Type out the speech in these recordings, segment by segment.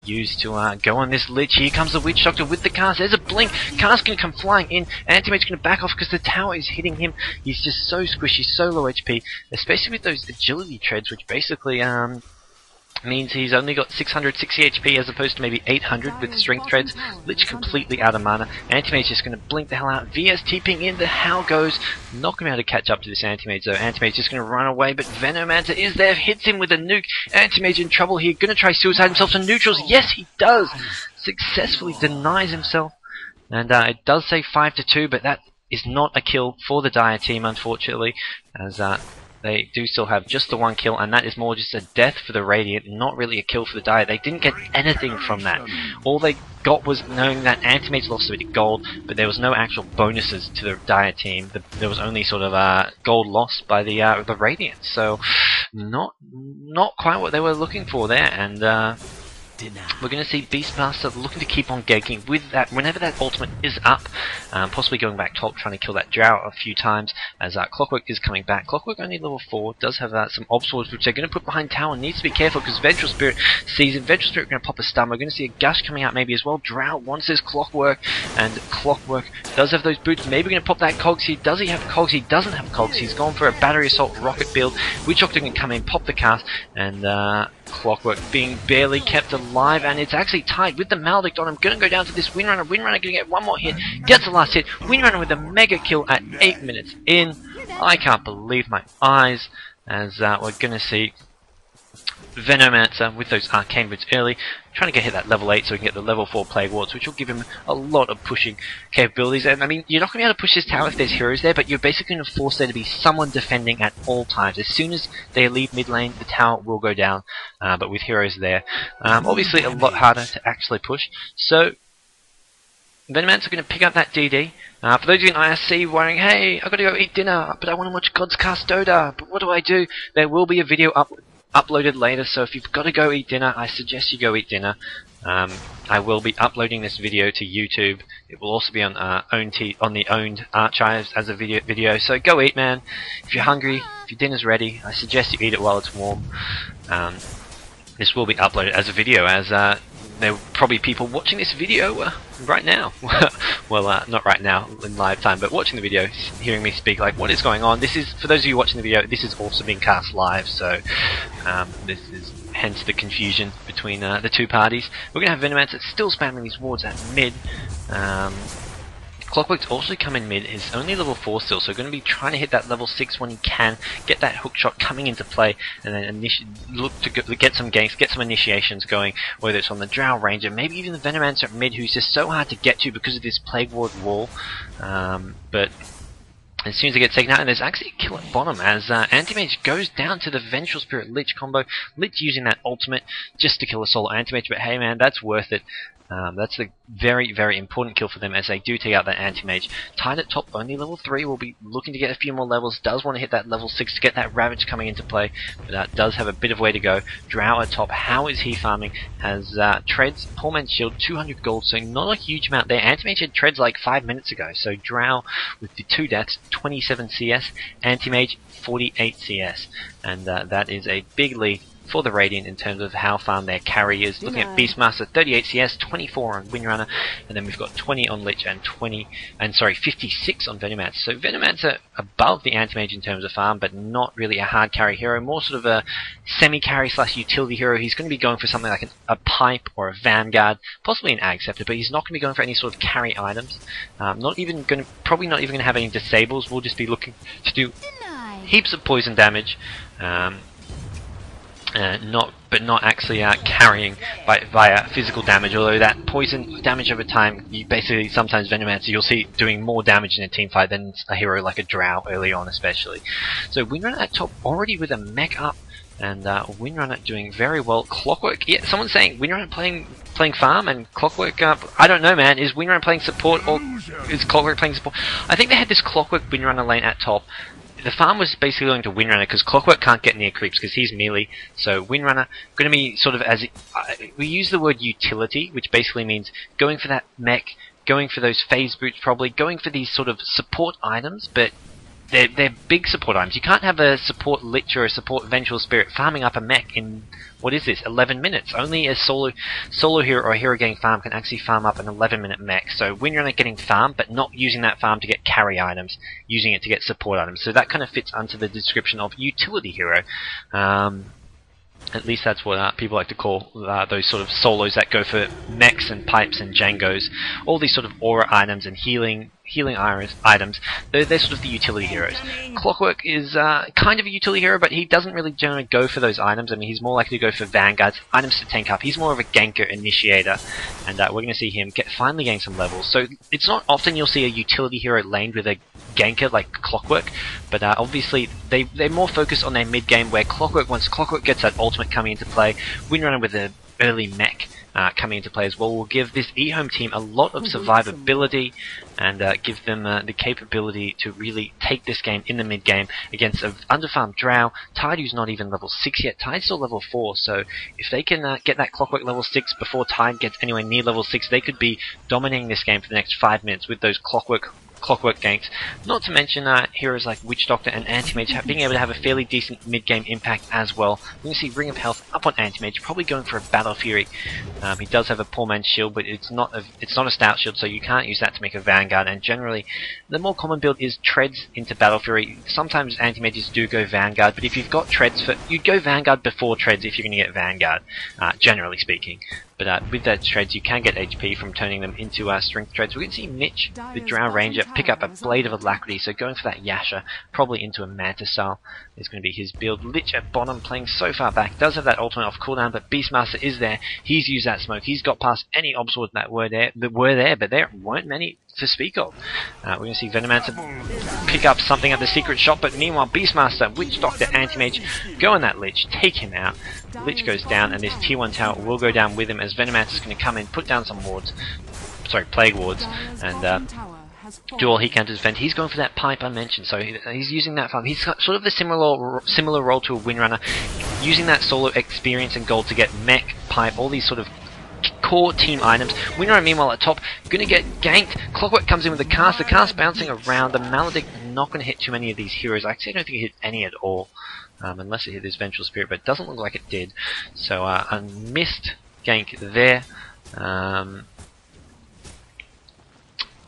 used to go on this Lich. Here comes the Witch Doctor with the cast. There's a blink. Cast going to come flying in. Antimate's going to back off because the tower is hitting him. He's just so squishy, so low HP, especially with those agility treads, which basically means he's only got 660 HP as opposed to maybe 800 with strength treads. Lich completely out of mana. Antimate's just going to blink the hell out. VS TPing in, the Howl goes. Not going to be able to catch up to this Antimate, so Antimate's just going to run away, but Venomancer is there, hits him with a nuke. Antimate's in trouble here, going to try suicide himself to neutrals. Yes, he does! Successfully denies himself. And it does say 5-2, but that is not a kill for the Dire team, unfortunately, as they do still have just the one kill, and that is more just a death for the Radiant, not really a kill for the Dire. They didn't get anything from that. All they got was knowing that Antimate's lost a bit of gold, but there was no actual bonuses to the Dire team. There was only sort of gold lost by the Radiant, so not quite what they were looking for there, and we're going to see Beastmaster looking to keep on ganking with that whenever that ultimate is up, possibly going back top, trying to kill that Drow a few times, as Clockwork is coming back. Clockwork only level 4, does have some obstacles which they're going to put behind tower. Needs to be careful because Vengeful Spirit sees him. Vengeful Spirit going to pop a stun. We're going to see a Gush coming out maybe as well. Drow wants his Clockwork, and Clockwork does have those boots. Maybe going to pop that Cogs here. Does he have Cogs? He doesn't have Cogs. He's gone for a Battery Assault rocket build. Witch Doctor can come in, pop the cast, and Clockwork being barely kept alive, and it's actually tied with the Maledict on him. Gonna go down to this Windrunner. Windrunner gonna get one more hit, gets the last hit. Windrunner with a mega kill at 8 minutes in. I can't believe my eyes, as we're gonna see Venomancer with those Arcane Boots early, trying to hit that level 8 so he can get the level 4 Plague Wards, which will give him a lot of pushing capabilities. And I mean, you're not going to be able to push this tower if there's heroes there, but you're basically going to force there to be someone defending at all times. As soon as they leave mid lane, the tower will go down, but with heroes there, obviously a lot harder to actually push. So Venomancer going to pick up that DD. For those of you in IRC worrying, hey, I've got to go eat dinner, but I want to watch God's Cast Dota, but what do I do? There will be a video uploaded later, so if you've got to go eat dinner, I suggest you go eat dinner. I will be uploading this video to YouTube. It will also be on the owned archives as a video. So go eat, man. If you're hungry, if your dinner's ready, I suggest you eat it while it's warm. This will be uploaded as a video, as there are probably people watching this video right now. Well, not right now in live time, but watching the video, hearing me speak like, what is going on? This is, for those of you watching the video, this is also being cast live, so this is hence the confusion between the two parties. We're going to have Venomancer still spamming these wards at mid. Clockwork's also come in mid, is only level 4 still, so going to be trying to hit that level 6 when he can, get that hook shot coming into play, and then look to get some ganks, get some initiations going, whether it's on the Drow Ranger, maybe even the Venomancer at mid, who's just so hard to get to because of this Plague Ward wall. But as soon as they get taken out, and there's actually a kill at bottom as Anti-Mage goes down to the Vengeful Spirit Lich combo. Lich using that ultimate just to kill a solo Anti-Mage, but hey man, that's worth it. That's a very, very important kill for them as they do take out that Anti-Mage. Tied at top, only level 3, will be looking to get a few more levels, does want to hit that level 6 to get that Ravage coming into play, but does have a bit of way to go. Drow at top, how is he farming? Has Treads, Poor Man's Shield, 200 gold, so not a huge amount there. Anti-Mage had Treads like 5 minutes ago, so Drow with the 2 deaths, 27 CS, Anti-Mage 48 CS, and that is a big lead for the Radiant in terms of how far their carry is. Looking at Beastmaster, 38 CS, 24 on Windrunner, and then we've got 20 on Lich and 56 on Venomancer. So Venomancer above the Anti-Mage in terms of farm, but not really a hard carry hero, more sort of a semi-carry / utility hero. He's going to be going for something like a pipe or a Vanguard, possibly an Ag Scepter, but he's not going to be going for any sort of carry items. Probably not even going to have any disables. We'll just be looking to do heaps of poison damage. But not actually carrying via physical damage, although that poison damage over time, you basically, sometimes Venomancer, you'll see doing more damage in a team fight than a hero like a Drow early on especially. So Windrunner at top already with a mech up, and Windrunner doing very well. Clockwork, yeah, someone's saying Windrunner playing farm and Clockwork, I don't know man, is Windrunner playing support or is Clockwork playing support? I think they had this Clockwork Windrunner lane at top. The farm was basically going to Windrunner because Clockwork can't get near creeps because he's melee. So Windrunner going to be sort of we use the word utility, which basically means going for that mech, going for those phase boots, probably going for these sort of support items, but they're big support items. You can't have a support Lich or a support Vengeful Spirit farming up a mech in, what is this, 11 minutes. Only a solo hero or a hero getting farm can actually farm up an 11-minute mech. So Windrunner getting farm, but not using that farm to get carry items, using it to get support items. So that kind of fits under the description of utility hero. At least that's what people like to call those sort of solos that go for mechs and pipes and Jangos. All these sort of aura items and healing items, they're sort of the utility heroes. Clockwork is kind of a utility hero, but he doesn't really generally go for those items. I mean, he's more likely to go for vanguards, items to tank up. He's more of a ganker initiator, and we're going to see him finally gain some levels. So it's not often you'll see a utility hero laned with a ganker like Clockwork, but obviously they're more focused on their mid game, where once Clockwork gets that ultimate coming into play, Windrunner with an early mech coming into play as well will give this EHOME team a lot of survivability and give them the capability to really take this game in the mid game against an underfarmed Drow. Tide, who's not even level 6 yet. Tide's still level 4, so if they can get that Clockwork level 6 before Tide gets anywhere near level 6, they could be dominating this game for the next 5 minutes with those Clockwork ganks. Not to mention heroes like Witch Doctor and Anti-Mage being able to have a fairly decent mid-game impact as well. We're going to see Ring of Health up on Anti-Mage, probably going for a Battle Fury. He does have a poor man's shield, but it's not a stout shield, so you can't use that to make a Vanguard. And generally, the more common build is Treads into Battle Fury. Sometimes Anti-Mages do go Vanguard, but if you've got Treads, you'd go Vanguard before Treads if you're going to get Vanguard, generally speaking. But with that Treads, you can get HP from turning them into Strength Treads. We're going to see Mitch, the Drow Ranger, pick up a Blade of Alacrity, so going for that Yasha, probably into a Manta style is going to be his build. Lich at bottom, playing so far back, does have that ultimate off cooldown, but Beastmaster is there. He's used that smoke. He's got past any obstacles that were there, but there weren't many to speak of. We're going to see Venomancer pick up something at the secret shop, but meanwhile Beastmaster, Witch Doctor, Anti-Mage go on that Lich, take him out. Lich goes down, and this tier 1 tower will go down with him as Venomancer's going to come in, put down some plague wards, and do all he can to defend. He's going for that pipe I mentioned, so he's using that farm. He's got sort of a similar role to a Windrunner, using that solo experience and gold to get mech, pipe, all these sort of core team items. Windrunner meanwhile at top, going to get ganked. Clockwork comes in with the cast bouncing around. The Maledict not going to hit too many of these heroes. Actually, I don't think it hit any at all, unless it hit this Vengeful Spirit, but it doesn't look like it did. So a missed gank there.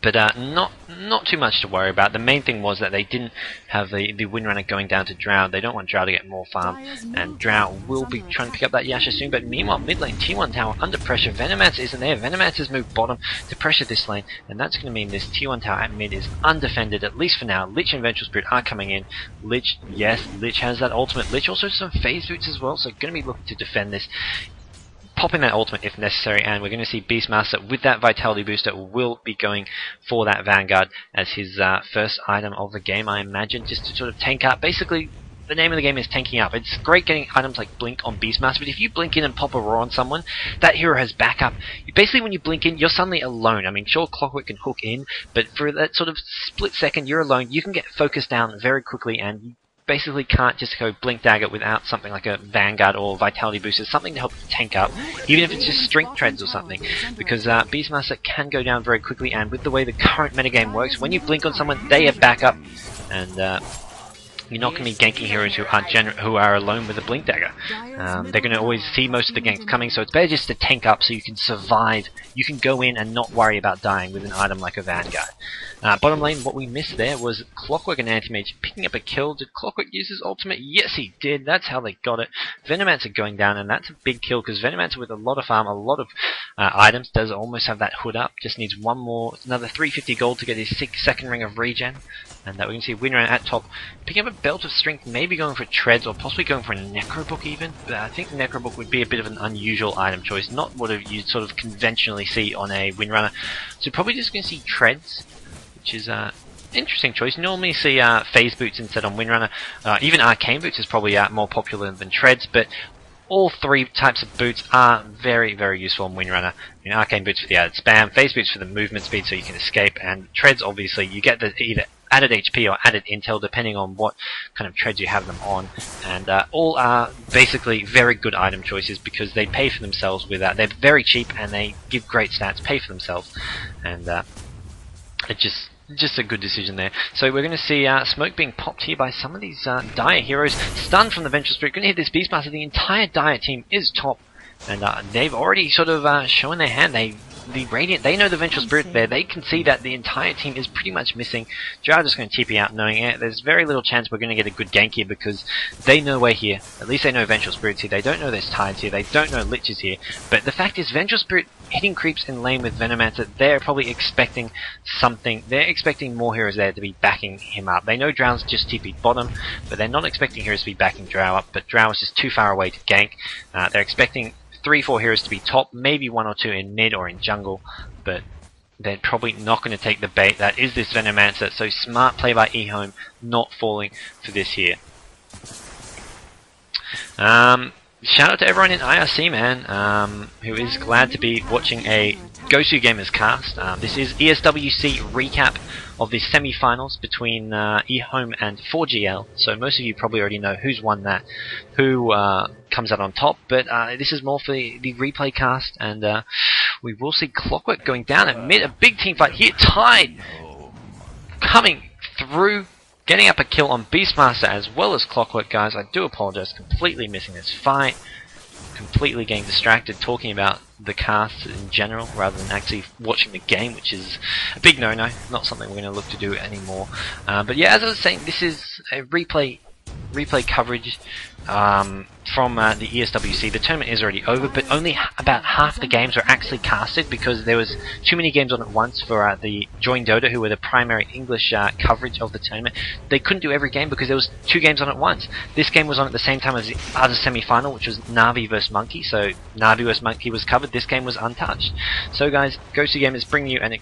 But not too much to worry about. The main thing was that they didn't have the Windrunner going down to Drow. They don't want Drow to get more farm, and Drow will be trying to pick up that Yasha soon. But meanwhile, mid lane, T1 tower under pressure. Venomancer isn't there. Venomancer's moved bottom to pressure this lane, and that's going to mean this T1 tower at mid is undefended, at least for now. Lich and Vengeful Spirit are coming in. Lich, yes, Lich has that ultimate. Lich also has some phase boots as well, so going to be looking to defend this, popping that ultimate if necessary, and we're going to see Beastmaster with that Vitality booster will be going for that Vanguard as his first item of the game, I imagine, just to sort of tank up. Basically, the name of the game is tanking up. It's great getting items like Blink on Beastmaster, but if you blink in and pop a Roar on someone, that hero has backup. Basically, when you blink in, you're suddenly alone. I mean, sure, Clockwork can hook in, but for that sort of split second, you're alone. You can get focused down very quickly, and you basically can't just go Blink Dagger without something like a Vanguard or Vitality booster, something to help tank up, even if it's just Strength Treads or something, because Beastmaster can go down very quickly, and with the way the current metagame works, when you blink on someone, they have backup, and you're not going to be ganking heroes who are alone with a Blink Dagger. They're going to always see most of the ganks coming, so it's better just to tank up so you can survive. You can go in and not worry about dying with an item like a Vanguard. Bottom lane, what we missed there was Clockwork and Anti-Mage picking up a kill. Did Clockwork use his ultimate? Yes, he did. That's how they got it. Venomancer going down, and that's a big kill, because Venomancer with a lot of farm, a lot of items, does almost have that hood up. Just needs another 350 gold to get his second ring of regen. And that we can see Windrunner at top, picking up a Belt of Strength, maybe going for Treads, or possibly going for a Necrobook even. But I think Necrobook would be a bit of an unusual item choice, not what you'd sort of conventionally see on a Windrunner. So probably just going to see Treads, which is interesting choice. Normally you see Phase Boots instead on Windrunner. Even Arcane Boots is probably more popular than Treads, but all three types of boots are very, very useful on Windrunner. Arcane Boots for the added spam, Phase Boots for the movement speed so you can escape, and Treads obviously you get the either added HP or added intel depending on what kind of treads you have them on, and all are basically very good item choices because they pay for themselves with that. They're very cheap and they give great stats, pay for themselves, and it just just a good decision there. So we're going to see smoke being popped here by some of these Dire heroes. Stunned from the Vengeful Spirit. Going to hit this Beastmaster. The entire Dire team is top. And they've already sort of shown their hand. The Radiant, they know the Vengeful Spirit there. They can see that the entire team is pretty much missing. Drow just going to TP out knowing it. There's very little chance we're going to get a good gank here because they know we're here. At least they know Vengeful Spirit's here. They don't know there's Tides here. They don't know Lich is here. But the fact is, Vengeful Spirit hitting creeps in lane with Venomancer, they're probably expecting something. They're expecting more heroes there to be backing him up. They know Drow's just TP'd bottom, but they're not expecting heroes to be backing Drow up. But Drow is just too far away to gank. They're expecting 3-4 heroes to be top, maybe 1 or 2 in mid or in jungle, but they're probably not going to take the bait. That is this Venomancer, so smart play by EHOME, not falling for this here. Shout out to everyone in IRC, man, who is glad to be watching a Gosu Gamers cast. This is ESWC recap of the semi-finals between EHOME and 4GL. So most of you probably already know who's won that, who comes out on top. But this is more for the replay cast, and we will see Clockwork going down at mid. A big team fight here. Tide coming through, getting up a kill on Beastmaster as well as Clockwork, guys. I do apologize, completely missing this fight. Completely getting distracted talking about the cast in general rather than actually watching the game, which is a big no-no. Not something we're going to look to do anymore. But yeah, as I was saying, this is a replay coverage from the ESWC. The tournament is already over, but only about half the games were actually casted because there was too many games on at once for the Join Dota, who were the primary English coverage of the tournament. They couldn't do every game because there was 2 games on at once. This game was on at the same time as the other semi-final, which was Na'Vi vs Monkey, so Na'Vi vs Monkey was covered. This game was untouched. So guys, Gosu Gamers bring you an